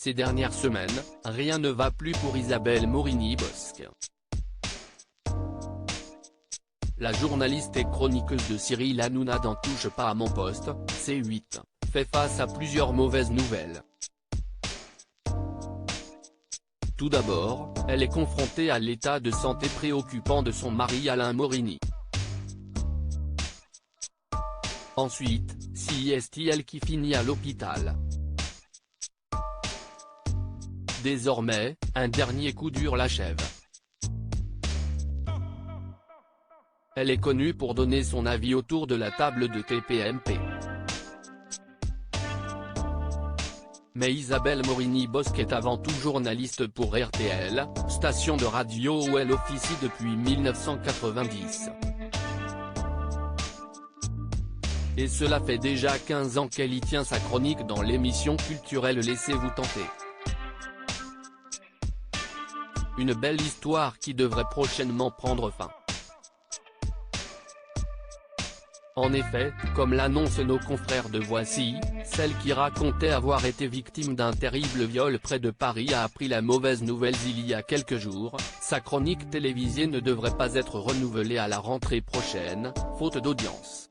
Ces dernières semaines, rien ne va plus pour Isabelle Morini-Bosc. La journaliste et chroniqueuse de Cyril Hanouna dans Touche pas à mon poste, C8, fait face à plusieurs mauvaises nouvelles. Tout d'abord, elle est confrontée à l'état de santé préoccupant de son mari Alain Morini. Ensuite, c'est elle qui finit à l'hôpital. Désormais, un dernier coup dur l'achève. Elle est connue pour donner son avis autour de la table de TPMP. Mais Isabelle Morini-Bosc est avant tout journaliste pour RTL, station de radio où elle officie depuis 1990. Et cela fait déjà 15 ans qu'elle y tient sa chronique dans l'émission culturelle Laissez-vous tenter. Une belle histoire qui devrait prochainement prendre fin. En effet, comme l'annoncent nos confrères de Voici, celle qui racontait avoir été victime d'un terrible viol près de Paris a appris la mauvaise nouvelle il y a quelques jours. Sa chronique télévisée ne devrait pas être renouvelée à la rentrée prochaine, faute d'audience.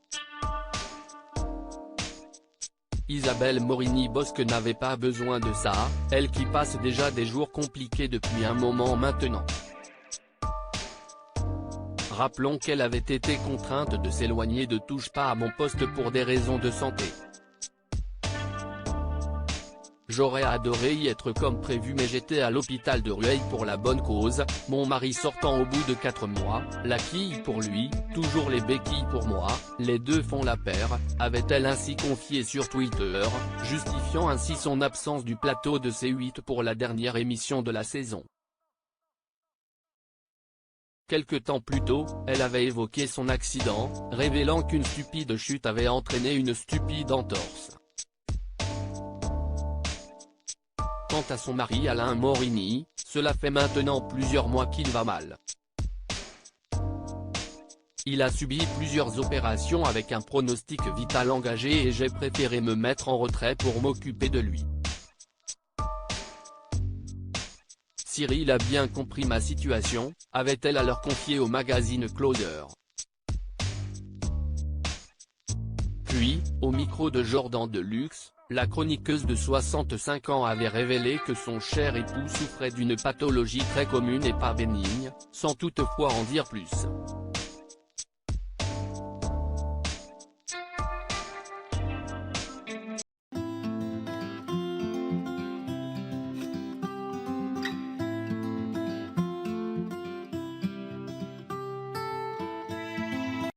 Isabelle Morini-Bosc n'avait pas besoin de ça, elle qui passe déjà des jours compliqués depuis un moment maintenant. Rappelons qu'elle avait été contrainte de s'éloigner de Touche pas à mon poste pour des raisons de santé. J'aurais adoré y être comme prévu mais j'étais à l'hôpital de Rueil pour la bonne cause, mon mari sortant au bout de 4 mois, la quille pour lui, toujours les béquilles pour moi, les deux font la paire, avait-elle ainsi confié sur Twitter, justifiant ainsi son absence du plateau de C8 pour la dernière émission de la saison. Quelque temps plus tôt, elle avait évoqué son accident, révélant qu'une stupide chute avait entraîné une stupide entorse. Quant à son mari Alain Morini, cela fait maintenant plusieurs mois qu'il va mal. Il a subi plusieurs opérations avec un pronostic vital engagé et j'ai préféré me mettre en retrait pour m'occuper de lui. Cyril a bien compris ma situation, avait-elle alors confié au magazine Closer. Puis, au micro de Jordan Deluxe, la chroniqueuse de 65 ans avait révélé que son cher époux souffrait d'une pathologie très commune et pas bénigne, sans toutefois en dire plus.